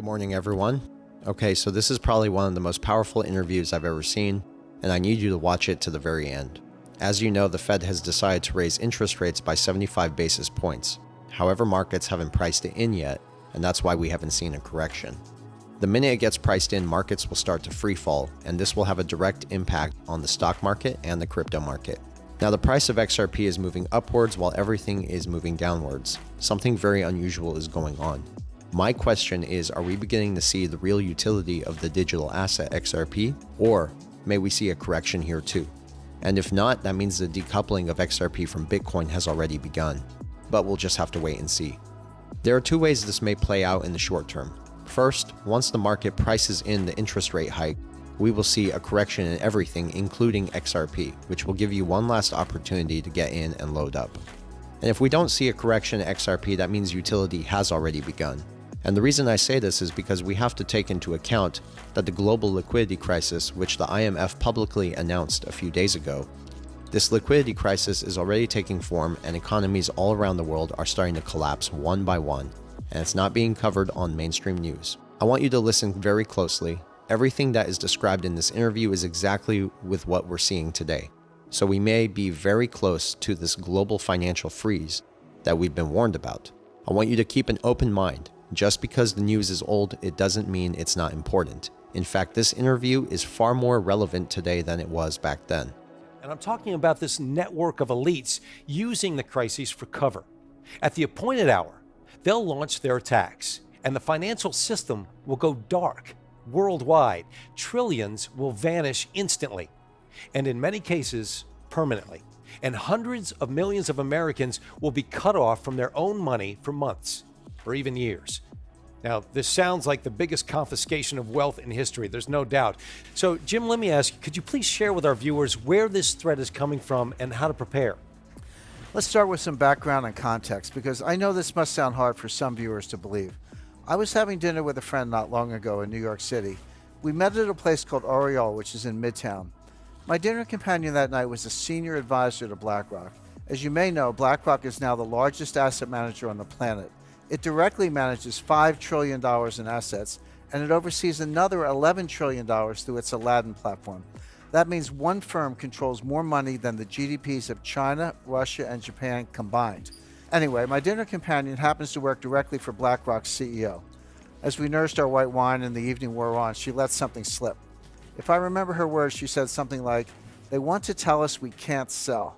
Good morning, everyone. Okay, so this is probably one of the most powerful interviews I've ever seen, and I need you to watch it to the very end. As you know, the Fed has decided to raise interest rates by 75 basis points. However, markets haven't priced it in yet, and that's why we haven't seen a correction. The minute it gets priced in, markets will start to free fall, and this will have a direct impact on the stock market and the crypto market. Now, the price of XRP is moving upwards while everything is moving downwards. Something very unusual is going on. My question is, are we beginning to see the real utility of the digital asset XRP, or may we see a correction here too? And if not, that means the decoupling of XRP from Bitcoin has already begun. But we'll just have to wait and see. There are two ways this may play out in the short term. First, once the market prices in the interest rate hike, we will see a correction in everything, including XRP, which will give you one last opportunity to get in and load up. And if we don't see a correction in XRP, that means utility has already begun. And the reason I say this is because we have to take into account that the global liquidity crisis, which the IMF publicly announced a few days ago, this liquidity crisis is already taking form and economies all around the world are starting to collapse one by one, and it's not being covered on mainstream news. I want you to listen very closely. Everything that is described in this interview is exactly with what we're seeing today. So we may be very close to this global financial freeze that we've been warned about. I want you to keep an open mind. Just because the news is old, it doesn't mean it's not important. In fact, this interview is far more relevant today than it was back then. And I'm talking about this network of elites using the crises for cover. At the appointed hour, they'll launch their attacks, and the financial system will go dark worldwide. Trillions will vanish instantly, and in many cases, permanently. And hundreds of millions of Americans will be cut off from their own money for months or even years. Now, this sounds like the biggest confiscation of wealth in history, there's no doubt. So, Jim, let me ask you, could you please share with our viewers where this threat is coming from and how to prepare? Let's start with some background and context, because I know this must sound hard for some viewers to believe. I was having dinner with a friend not long ago in New York City. We met at a place called Aljarrah, which is in Midtown. My dinner companion that night was a senior advisor to BlackRock. As you may know, BlackRock is now the largest asset manager on the planet. It directly manages $5 trillion in assets, and it oversees another $11 trillion through its Aladdin platform. That means one firm controls more money than the GDPs of China, Russia, and Japan combined. Anyway, my dinner companion happens to work directly for BlackRock's CEO. As we nursed our white wine and the evening wore on, she let something slip. If I remember her words, she said something like, "They want to tell us we can't sell."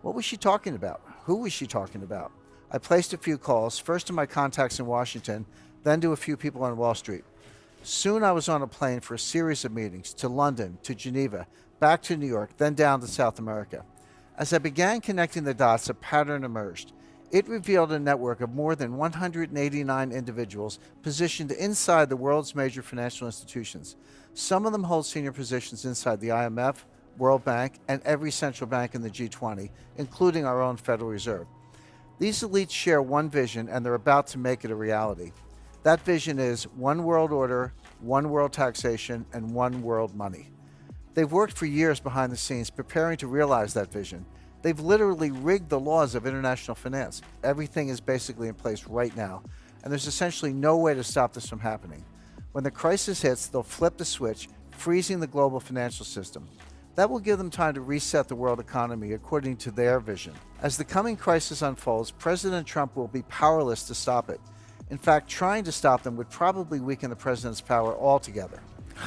What was she talking about? Who was she talking about? I placed a few calls, first to my contacts in Washington, then to a few people on Wall Street. Soon I was on a plane for a series of meetings to London, to Geneva, back to New York, then down to South America. As I began connecting the dots, a pattern emerged. It revealed a network of more than 189 individuals positioned inside the world's major financial institutions. Some of them hold senior positions inside the IMF, World Bank, and every central bank in the G20, including our own Federal Reserve. These elites share one vision, and they're about to make it a reality. That vision is one world order, one world taxation, and one world money. They've worked for years behind the scenes preparing to realize that vision. They've literally rigged the laws of international finance. Everything is basically in place right now, and there's essentially no way to stop this from happening. When the crisis hits, they'll flip the switch, freezing the global financial system. That will give them time to reset the world economy according to their vision. As the coming crisis unfolds, President Trump will be powerless to stop it. In fact, trying to stop them would probably weaken the president's power altogether.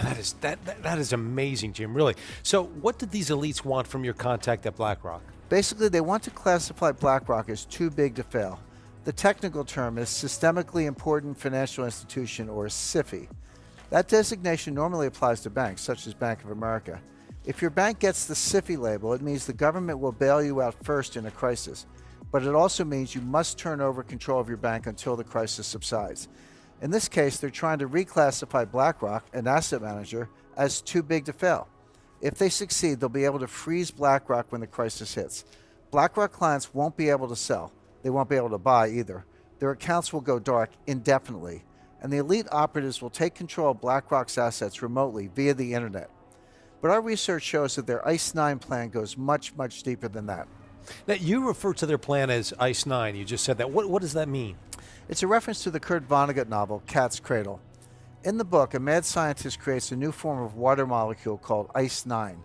That is amazing, Jim, really. So what did these elites want from your contact at BlackRock? Basically, they want to classify BlackRock as too big to fail. The technical term is Systemically Important Financial Institution, or SIFI. That designation normally applies to banks, such as Bank of America. If your bank gets the SIFI label, it means the government will bail you out first in a crisis. But it also means you must turn over control of your bank until the crisis subsides. In this case, they're trying to reclassify BlackRock, an asset manager, as too big to fail. If they succeed, they'll be able to freeze BlackRock when the crisis hits. BlackRock clients won't be able to sell. They won't be able to buy either. Their accounts will go dark indefinitely. And the elite operatives will take control of BlackRock's assets remotely via the internet. But our research shows that their ICE 9 plan goes much, much deeper than that. Now, you refer to their plan as ICE 9. You just said that. What does that mean? It's a reference to the Kurt Vonnegut novel, Cat's Cradle. In the book, a mad scientist creates a new form of water molecule called ice-9.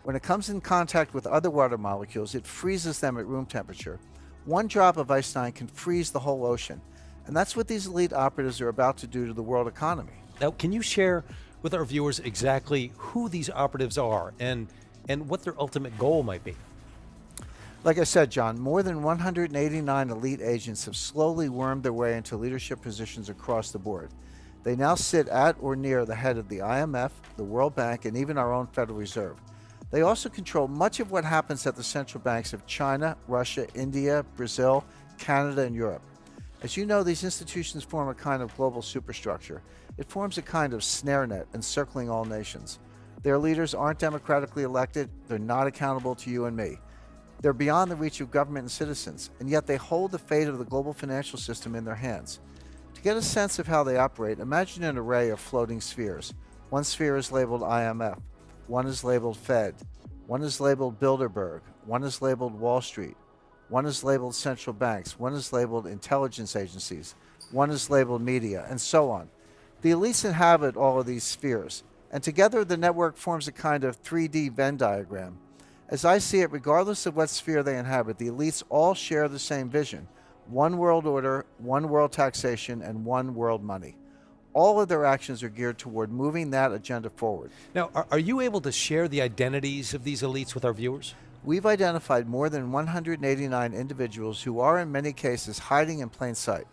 When it comes in contact with other water molecules, it freezes them at room temperature. One drop of ice-9 can freeze the whole ocean. And that's what these elite operatives are about to do to the world economy. Now, can you share with our viewers exactly who these operatives are and what their ultimate goal might be? Like I said, John, more than 189 elite agents have slowly wormed their way into leadership positions across the board. They now sit at or near the head of the IMF, the World Bank, and even our own Federal Reserve. They also control much of what happens at the central banks of China, Russia, India, Brazil, Canada, and Europe. As you know, these institutions form a kind of global superstructure. It forms a kind of snare net encircling all nations. Their leaders aren't democratically elected. They're not accountable to you and me. They're beyond the reach of government and citizens, and yet they hold the fate of the global financial system in their hands. To get a sense of how they operate, imagine an array of floating spheres. One sphere is labeled IMF. One is labeled Fed. One is labeled Bilderberg. One is labeled Wall Street. One is labeled central banks. One is labeled intelligence agencies. One is labeled media, and so on. The elites inhabit all of these spheres, and together the network forms a kind of 3D Venn diagram. As I see it, regardless of what sphere they inhabit, the elites all share the same vision: one world order, one world taxation, and one world money. All of their actions are geared toward moving that agenda forward. Now, are you able to share the identities of these elites with our viewers? We've identified more than 189 individuals who are in many cases hiding in plain sight.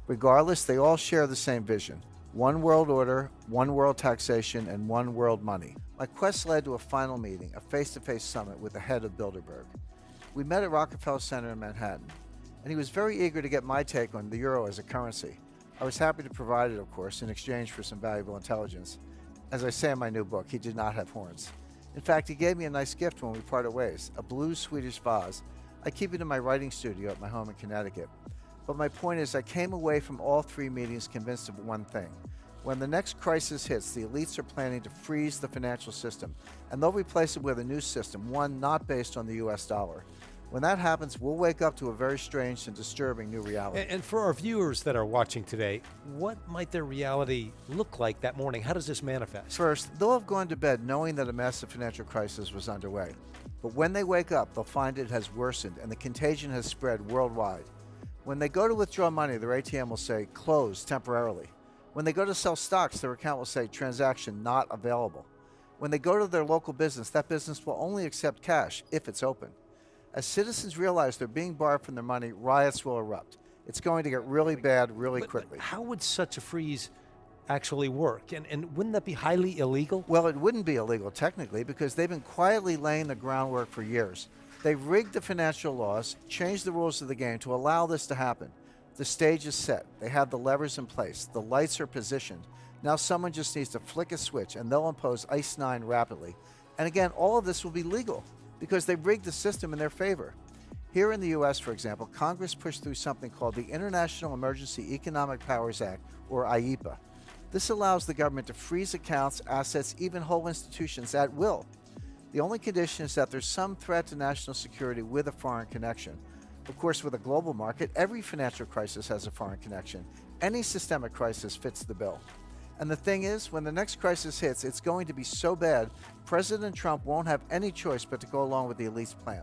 Regardless, they all share the same vision: one world order, one world taxation, and one world money. My quest led to a final meeting, a face-to-face summit with the head of Bilderberg. We met at Rockefeller Center in Manhattan, and he was very eager to get my take on the euro as a currency. I was happy to provide it, of course, in exchange for some valuable intelligence. As I say in my new book, he did not have horns. In fact, he gave me a nice gift when we parted ways, a blue Swedish vase. I keep it in my writing studio at my home in Connecticut. But my point is, I came away from all three meetings convinced of one thing. When the next crisis hits, the elites are planning to freeze the financial system, and they'll replace it with a new system, one not based on the US dollar. When that happens, we'll wake up to a very strange and disturbing new reality. And for our viewers that are watching today, what might their reality look like that morning? How does this manifest? First, they'll have gone to bed knowing that a massive financial crisis was underway. But when they wake up, they'll find it has worsened and the contagion has spread worldwide. When they go to withdraw money, their ATM will say, closed temporarily. When they go to sell stocks, their account will say, transaction not available. When they go to their local business, that business will only accept cash if it's open. As citizens realize they're being barred from their money, riots will erupt. It's going to get really bad really quickly. But how would such a freeze actually work? And wouldn't that be highly illegal? Well, it wouldn't be illegal technically because they've been quietly laying the groundwork for years. They've rigged the financial laws, changed the rules of the game to allow this to happen. The stage is set. They have the levers in place. The lights are positioned. Now someone just needs to flick a switch and they'll impose Ice 9 rapidly. And again, all of this will be legal because they've rigged the system in their favor. Here in the US, for example, Congress pushed through something called the International Emergency Economic Powers Act, or IEPA. This allows the government to freeze accounts, assets, even whole institutions at will. The only condition is that there's some threat to national security with a foreign connection. Of course, with a global market, every financial crisis has a foreign connection. Any systemic crisis fits the bill. And the thing is, when the next crisis hits, it's going to be so bad, President Trump won't have any choice but to go along with the elites' plan.